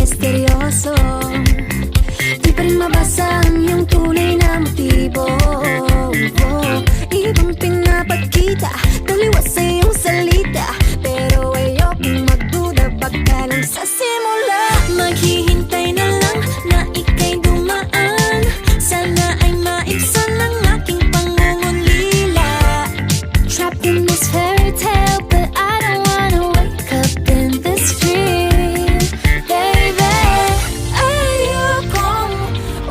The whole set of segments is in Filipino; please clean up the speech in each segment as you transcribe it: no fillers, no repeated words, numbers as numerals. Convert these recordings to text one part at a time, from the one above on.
misteryoso. Di pa rin mabasa ang iyong tunay na motibo. Ibang pinapakita, taliwas sa iyong salita, pero ayokong magduda, baka lang sa simula. Maghihintay na lang na ika'y dumaan, sana ay maibsan ang aking pangungulila. Trapped in this fairy tale, but I don't wanna wake up in this dream, baby. Ayokong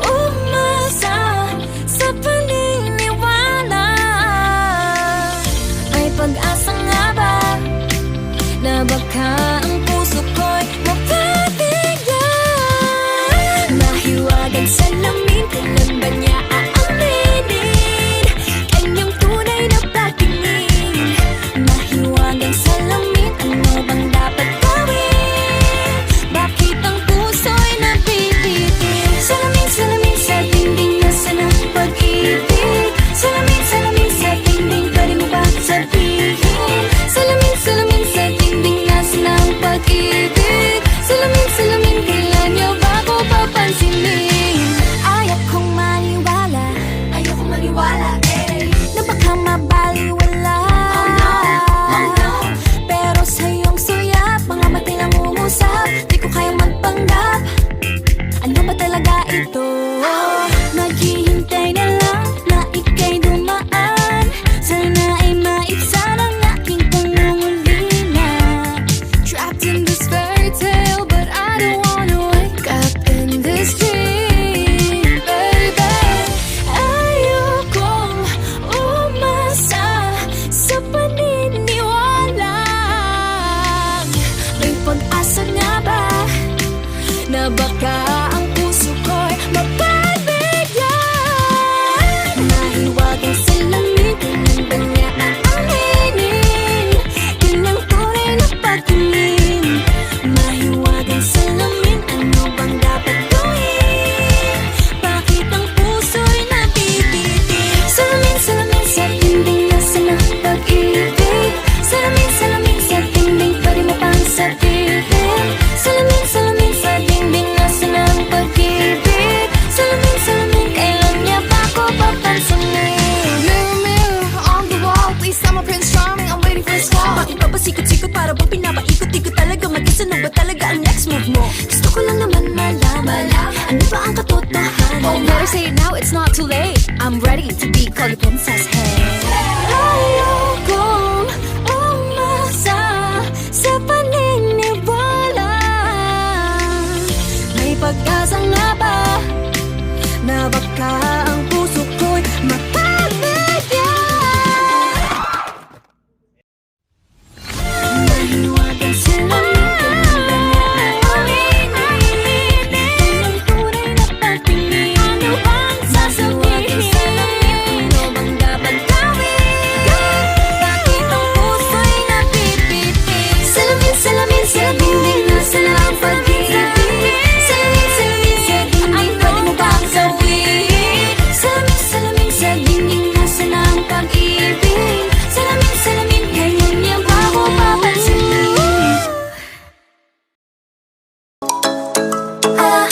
umasa sa paniniwala. May pag-asa nga ba na baka ang puso ko'y mapabigyan? Mahiwagang salamin, kailan ba niya aaminin kanyang tunay na pagtingin? Mahiwagang salamin, ano bang dapat gawin? Bakit ang puso'y napipitin? Salamin, salamin sa dingding, nasaan ang pag-ibig? Salamin, salamin sa dingding, pwede mo ba sabihin? Salamin, salamin sa dingding, nasaan ang pag-ibig? Salamin, salamin, kailan niyo ba ako papansinin? Ayokong maniwala, na baka mabaliwala. Oh no, pero sa iyong suya, mga matay lang umusap, di ko kayang magpanggap. Ano ba talaga ito? Naghihintay na lang na ika'y dumaan, sana ay maibsan ang aking pangungulila. Trapped in this fairy tale, but I don't wanna wake up in this dream, baby. Ayokong umasa sa paniniwala. May pag-asa nga ba na baka ang puso ko'y mapabigyan? Mahiwagang salamin, kailan ba niya aaminin kanyang tunay na pagtingin? Mahiwagang salamin, ano bang dapat gawin? Bakit ang puso'y napipitin? Salamin, salamin sa dingding, nasaan ang pag-ibig? Salamin, salamin sa dingding, pwede mo bang sabihin? Salamin, salamin sa dingding, nasaan ang pag-ibig? Salamin, salamin, kailan niya ba ako papansinin? Mirror, mirror on the wall, please tell my Prince Charming I'm waiting for his call. Bakit pa pasikot-sikot para bang pinapaikot-ikot talaga? Mag-isa na ba talaga ang next move mo? Gusto ko lang naman malaman, ano ba ang katotohanan? Oh, better say it now, it's not too late. I'm ready to be called a princess, hey. Ayokong umasa sa paniniwala. May pag-asa nga ba na baka ang puso ko'y mapabigyan? Mahiwagang salamin, kailan ba niya aaminin kanyang tunay na pagtingin? Ano bang sasabihin? Ano bang dapat gawin? Bakit ang puso'y napipitin? Salamin, salamin sa dingding, nasaan ang pag-ibig? Salamin, salamin sa dingding, pwede mo bang sabihin? Salamin, salamin sa dingding, nasaan ang pag-ibig? Salamin, salamin, kailan niya ba ako papansinin? Ah,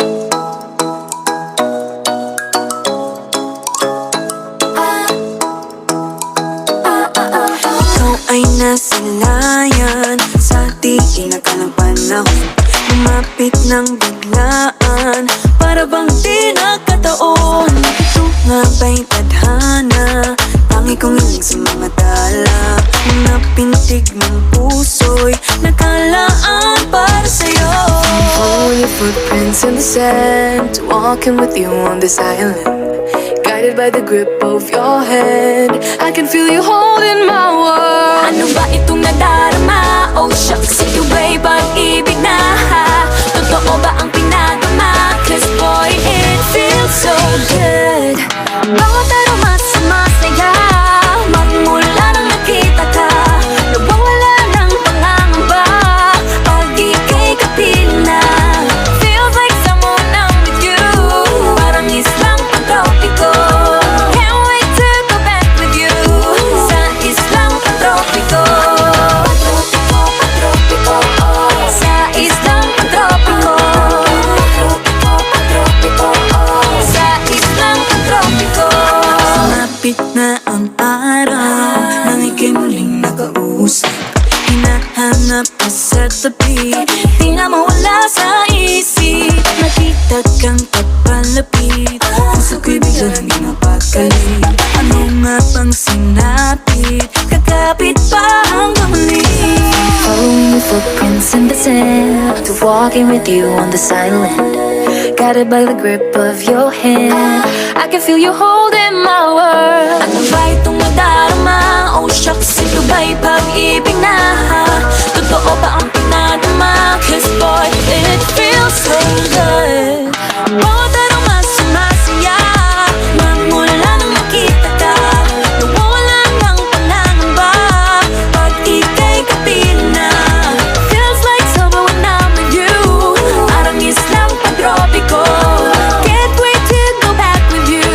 Ikaw ay nasilayan sa di inakalang panahon, lumapit ng biglaan, para bang di nakataon. Ito nga ba'y tadhana, tangi kong iling sa mga dala, mga pintig ng puso'y nakalaan para sa'yo. Following your footprints in the sand, walking with you on this island, guided by the grip of your hand. I can feel you holding my world. ano ba itong nadarama? Oh shucks, ito ba'y pag-ibig na? Totoo ba ang pinagama? Cause boy, it feels so good. Bawat aroma sumasaya, magmula nang nakita ka, nawawala ng pangangamba pag ika'y kapiling na. Feels like someone I'm with you, parang islang pantropiko. Can't wait to go back with you sa islang pantropiko. Pantropiko, pantropiko, oh. Sa islang pantropiko. ng papalapit, puso ko'y biglang di mapagkalit. Ano nga bang sinapit, kakapit pa hanggang muli. Following your footprints in the sand, to walking with you on the silent, guided by the grip of your hand. I can feel you holding my world. Ano ba itong nadarama? Oh shucks, ito ba'y pag-ibig na? Totoo ba ang pinadama? Cause boy, it feels so good. Bawat araw mas sumasaya, magmula nang nakita ka. Nawawala ng panangamba pag ika'y kapiling na. Feels like summer when I'm with you. Parang islang pantropiko. Can't wait to go back with you.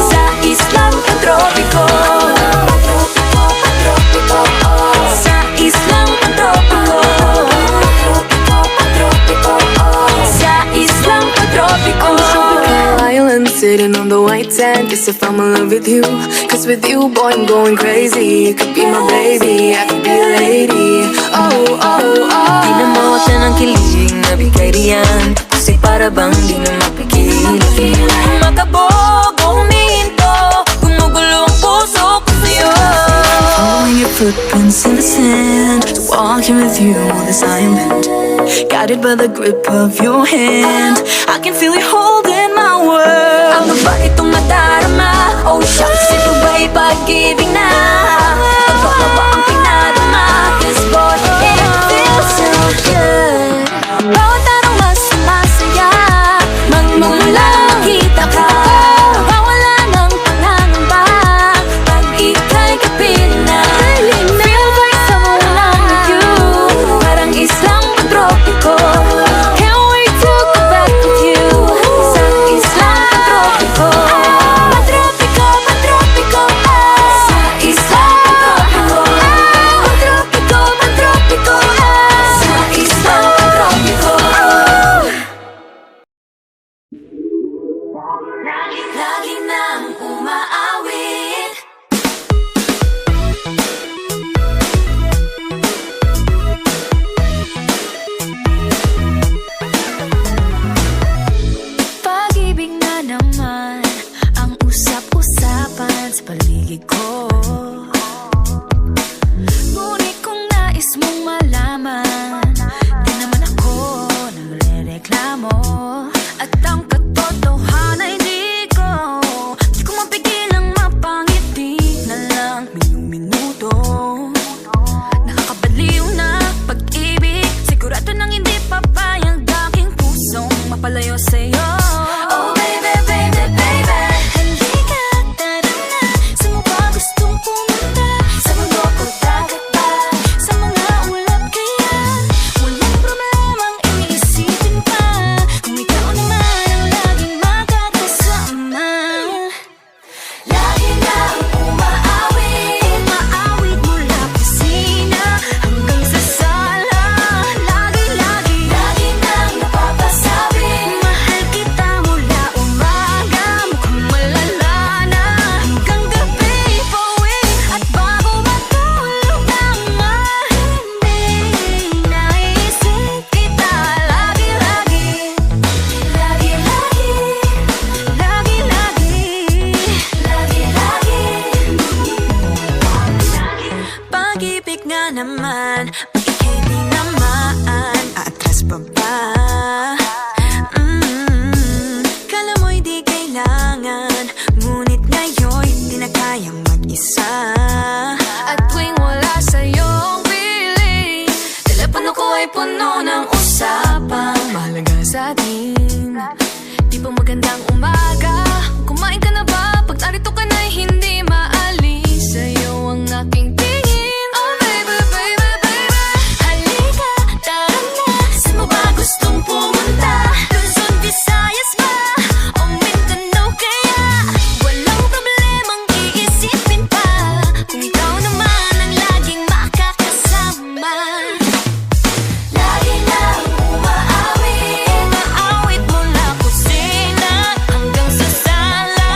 Sa islang pantropiko. Sa islang pantropiko. Sa islang pantropiko. Island sitting on the white sand. Guess if I'm in love with you, cause with you, boy, I'm going crazy. You could be my baby, I could be a lady. Oh, oh, oh. Pinamota ng kilig na bigay riyan, kasi para bang di na mapigil. Makabog o huminto, gumugulo ang puso ko sa'yo. Following your footprints in the sand, walking with you on this island, guided by the grip of your hand. I can feel you holding my world. Ano ba itong nadarama? Oh shucks, ito ba'y pag-ibig na? Totoo ba ang pinadama? Cause boy, it feels so good. Bawat araw mas sumasaya, magmula nang kita ka. Mawala ng pangangamba pag ika'y kapiling na. Feels like summer when I'm with you. Parang islang pantropiko. Can't wait to go back with you. Sa islang pantropiko. Pantropiko, pantropiko. Sa islang pantropiko. Pantropiko, pantropiko. Sa islang pantropiko. Lagi nang umaawit. Pag-ibig na naman ang usap-usapan sa paligid ko. Ngunit kung nais mong malaman, di naman ako nagre-reklamo. At ang katotohanan ay di ko mapigilang mapangiti na lang minuto. Nakakabaliw na pag-ibig, sigurado nang hindi papayag aking pusong mapalayo sa'yo. Oh baby, baby, baby. Halika, tara na. Saan mo ba gustong pumunta? Sa mundo ko dagat ba? Sa mga ulap kaya walang problemang iniisipin pa. Kung ikaw naman ang laging makakasama. Lagi nang umaawit. Umaawit mula kusina hanggang sa sala. Lagi-lagi Lagi nang napapasabi. mahal kita mula umaga. Mukhang malala na hanggang gabi. Pauwi at bago matulog nang mahindi. Naisip kita lagi-lagi. Lagi-lagi. Lagi-lagi. Lagi-lagi. Pag-ibig nga naman, ika'y di naman atras pa ba? Kala mo'y di kailangan, ngunit ngayon'y di na kayang mag-isa. At tuwing wala sa'yong piling, telepono ko ay puno ng usapang mahalaga sa atin. Di ba magandang umaga? Kumain ka na ba? Pag narito ka na'y hindi maalis sa'yo ang aking tingin. Oh baby, baby, baby. Halika, tara na. Saan mo ba gustong pumunta? Luzon, Visayas ba? O Mindanao kaya? Walang problemang iisipin pa. Kung ikaw naman ang laging makakasama. Lagi nang umaawit. Umaawit mula kusina hanggang sa sala.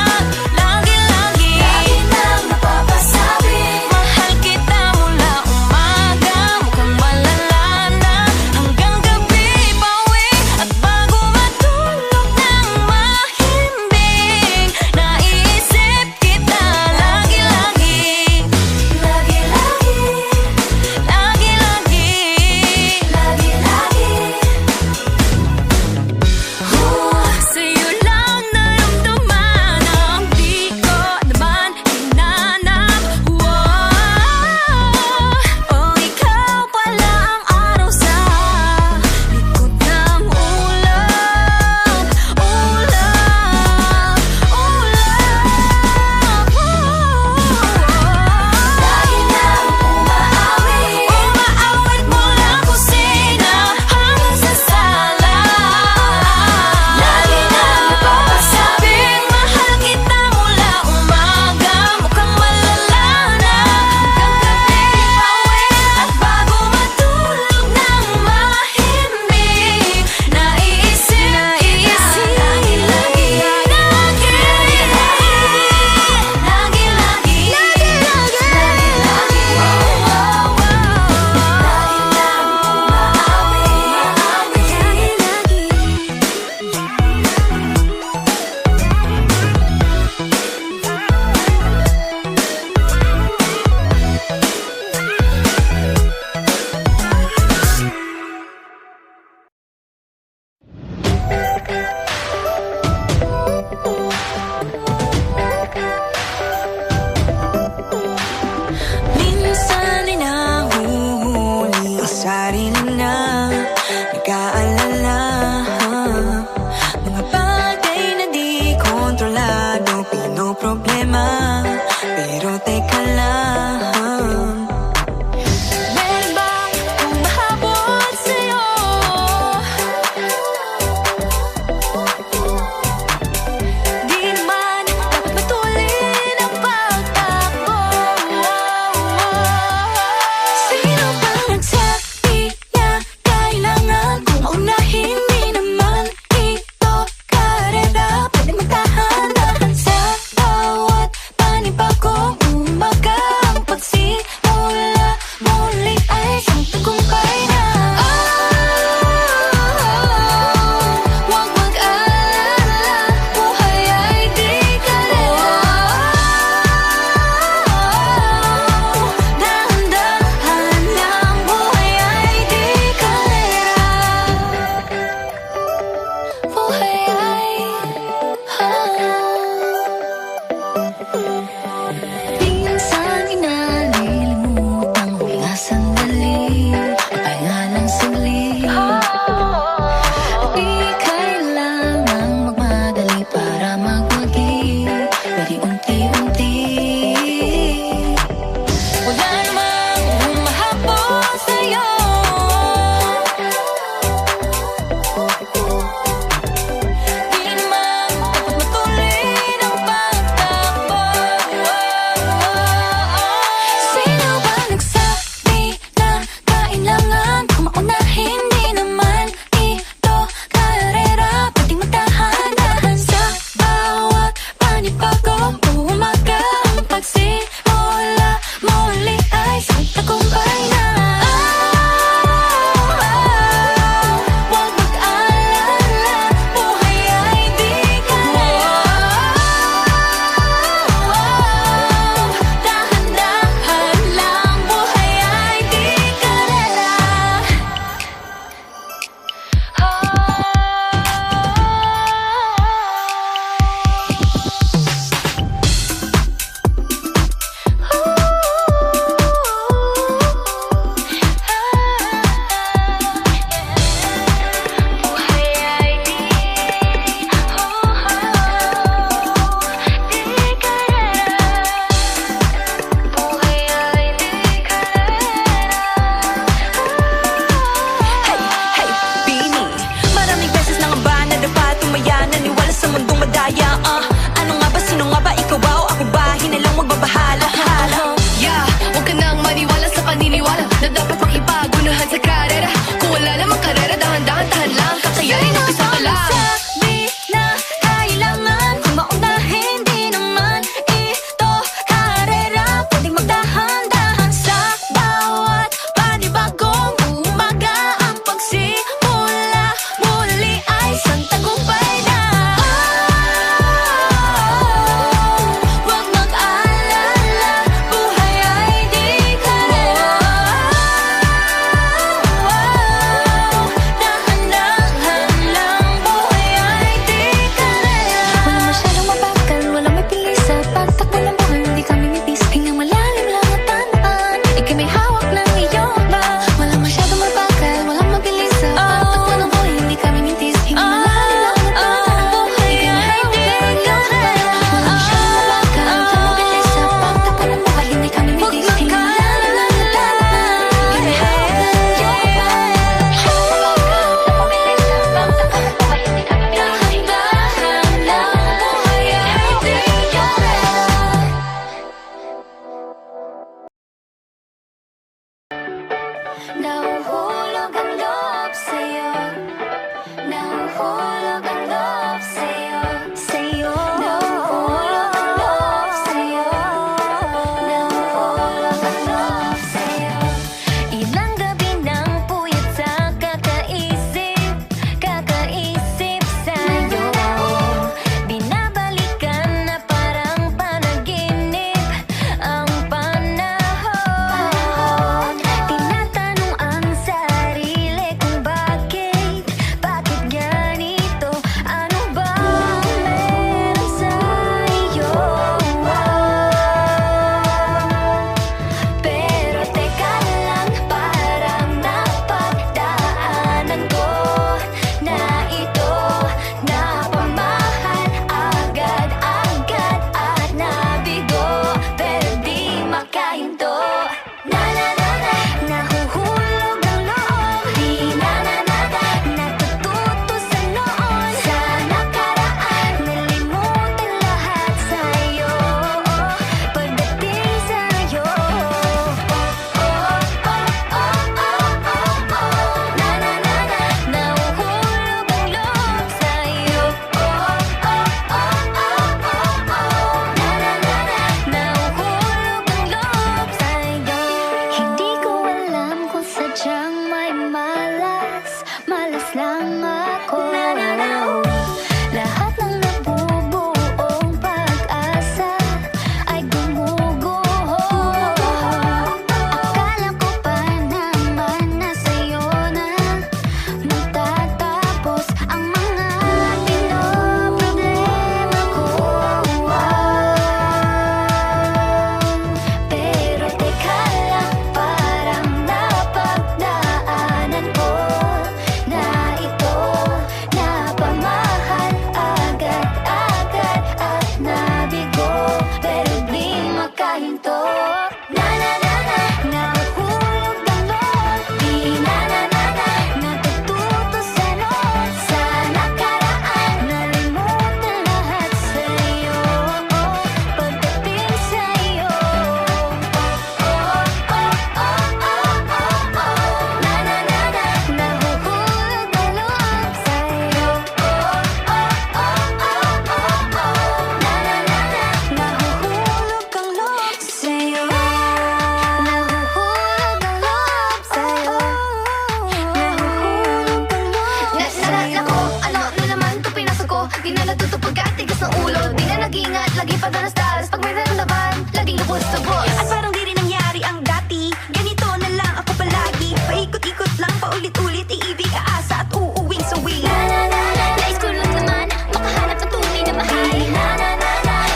Tuto pagkatigas ng ulo, di na nag-ingat, lagi pa dalas-dalas. Pag may naramdaman, laging lubos-tubos. At parang di rin nangyari ang dati. Ganito na lang ako palagi. Paikot-ikot lang, paulit-ulit. Iibig, aasa at uuwing sawi. Nais ko lang naman makahanap ng tunay na mahal.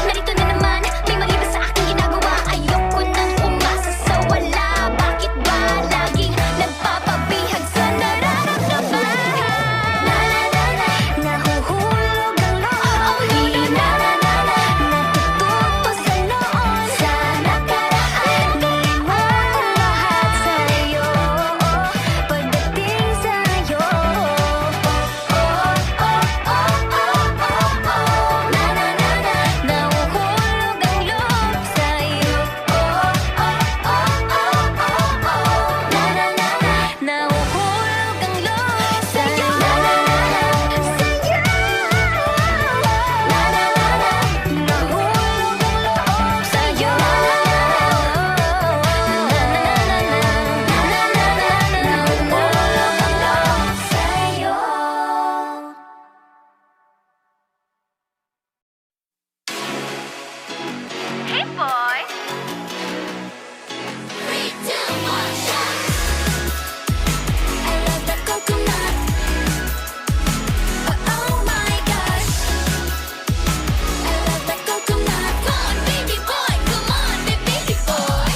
Narito na naman, may mali ba sa aking ginagawa? Ayoko nang umasa sa wala. Bakit ba laging nagpapabihag sa nararamdaman? Nahuhulog ang loob. Oh, hindi na. Natututo sa noon, sa nakaraan. Nalimutan lahat sa'yo, pagdating sa'yo. Nahuhulog ang loob sa'yo. Nahuhulog ang loob sa'yo. Nahuhulog ang loob sa'yo. Nahuhulog ang loob sa'yo. Hey boy! I love the coconut. Oh my gosh. I love the coconut. Come on, baby boy. Come on, baby boy.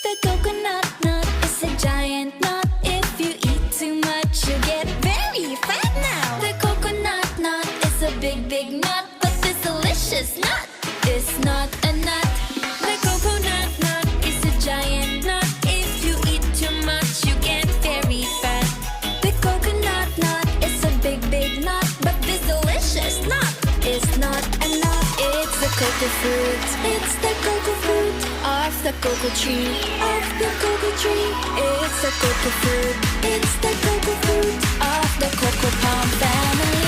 The coconut nut is a giant nut. If you eat too much, you get very fat now. The coconut nut is a big, big nut, but this delicious nut is not a nut. The coconut nut is a giant nut. If you eat too much, you get very fat. The coconut nut is a big, big nut, but this delicious nut is not a nut. It's the cocoa fruit. It's the cocoa fruit of the cocoa tree. Of the cocoa tree. It's the cocoa fruit. It's the cocoa fruit of the cocoa palm family.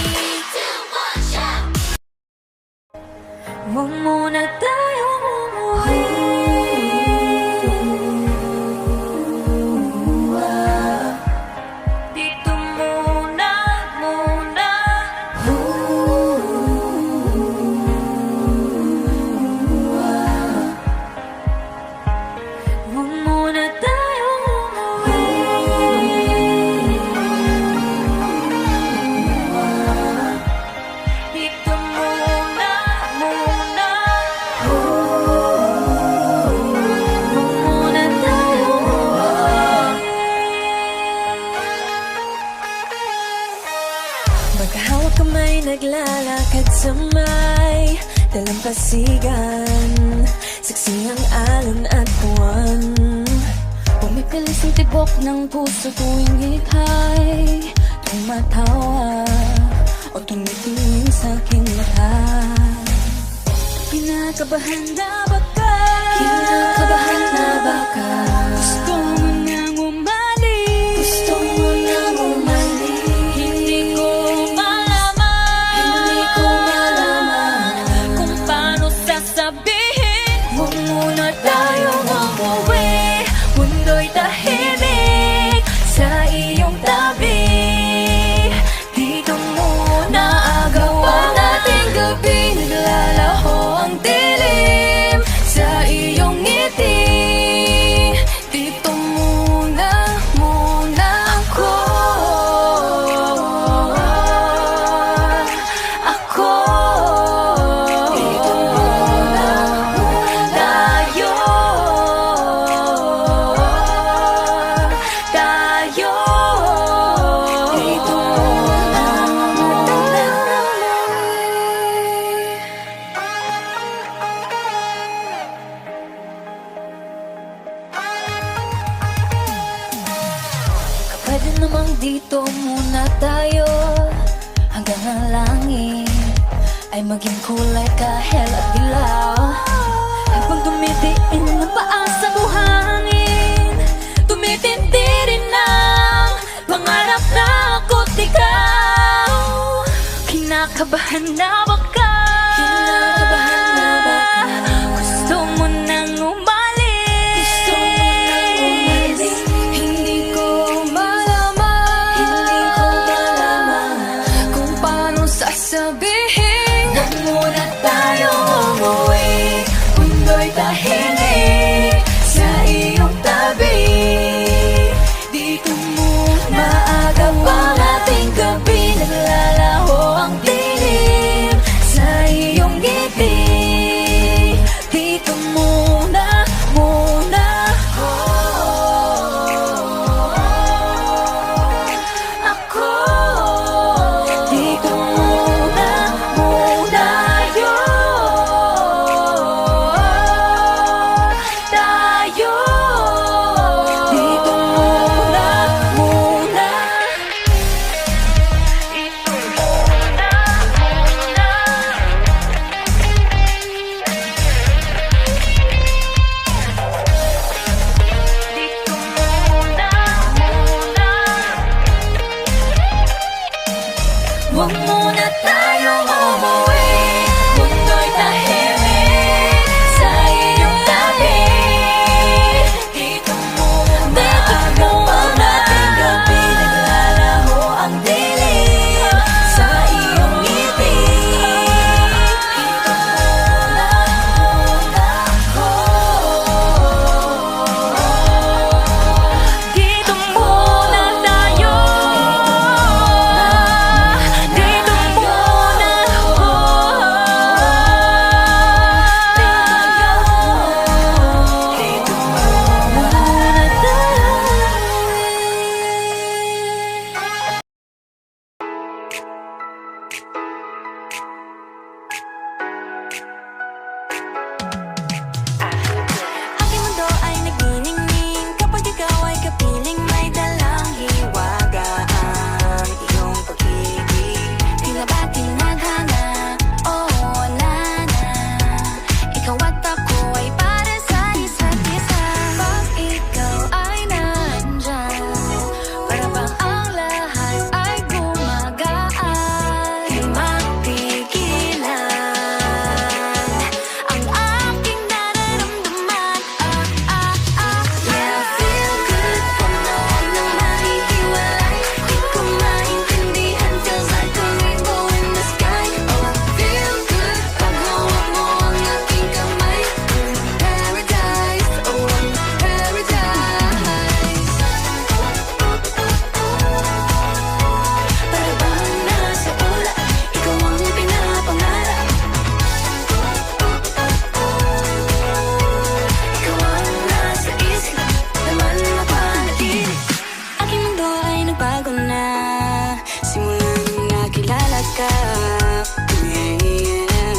Huwag muna tayong umuwi. Dito muna. Huwag muna tayong umuwi. Dito muna. Huwag muna tayong umuwi. Magkahawak kamay, naglalakad sa may dalampasigan. Saksi ang alon at buwan. Pumipilis ang tibok ng puso tuwing ika'y tumatawa O tumitingin sa aking mata. Kinakabahan na ba ka? Kinakabahan na ba ka? Gusto mo nang umalis? Gusto mo nang umalis? Hindi ko malaman. Hindi ko malaman Kung paano sasabihin. Huwag muna tayong umuwi. Mundo'y tahimik sa iyong tabi. Dito muna Gawa agawan nating gabi, naglalaho ang dilim sa iyong ngiti. Dito muna ako. Dito muna tayo. Dito muna Pwede namang dito muna tayo hanggang ang langit ay maging kulay kahel at dilaw. Habang tumitiin ang paa sa buhangin, tumitindi rin ang pangarap na ako't ikaw. Kinakabahan na ba ka? Kinakabahan na ba ka? Gusto mo nang umalis? Gusto mo nang umalis? Hindi ko malaman Hindi ko malaman kung paano sasabihin. sabihin Huwag muna tayong umuwi, mundo'y tahimik sa iyong tabi. Dito muna, maaga pang ating gabi, naglalaho ang dilim sa iyong ngiti. Dito muna, ako. Dito muna tayo. Dito muna. Huwag muna tayong umuwi, mundo'y tahimik sa iyong tabi. Dito muna, maaga pang ating gabi, naglalaho ang dilim sa iyong ngiti. Dito muna ako. Dito muna tayo. Dito muna ako. Dito muna Aking mundo ay nagniningning kapag ikaw ay kapiling may dalang hiwaga ang iyong pag-ibig. Tila ba tinadhana? Oo, nana. Ikaw at ako ay para sa isa't isa. Pag ikaw ay nandyan, para bang ang lahat ay gumagaan. Di mapigilan ang aking nararamdaman. Yeah, feel good. Huwag noon nang mahihiwalay. Di ko maintindihan. Feels like a rainbow in the sky. Oh, I feel good. Pag hawak mo ang aking kamay. Paradise, oh, paradise. Para bang nasa ulap, ikaw ang pinapangarap. Ikaw ang nasa isip, naman mapanatili. Aking mundo ay nagbago na simulang nakilala ka. Yeah.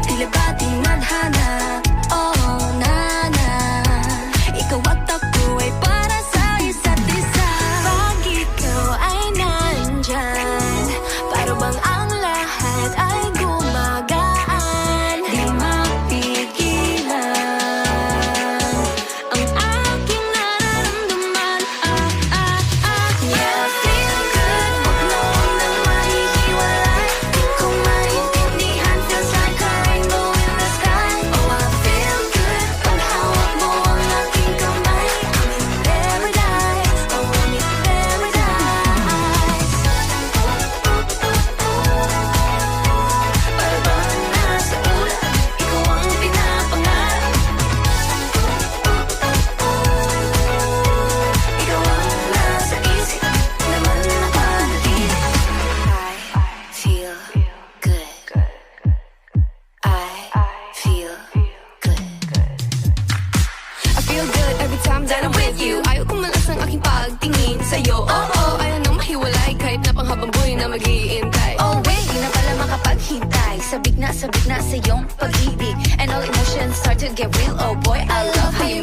Tila ba tinadhana? Oh, nana. Ikaw at ako ay para sa isa't isa. Pag ikaw ay nandyan, para bang ang lahat ay gumagaan. Di mapigilan ang aking nararamdaman. Yeah, feel good. Huwag noon nang mahihiwalay. Di ko maintindihan. Feels like a rainbow in the sky. Oh, I feel good. Pag hawak mo ang aking kamay. I'm in paradise. Oh, I'm in paradise. Para bang nasa ulap, ikaw ang pinapangarap. Ikaw ang nasa isip, naman napanatili. I feel good. I feel good. I feel good every time that I'm with you. Ayaw kong malas ang aking pagtingin sa'yo. Oo, ayaw nang mahiwalay kahit na panghabang buhay na mag-iintay. Oh wait, di na pala makapaghintay. Sabik na sa iyong pag-ibig. And all emotions start to get real. Oh boy, I love how you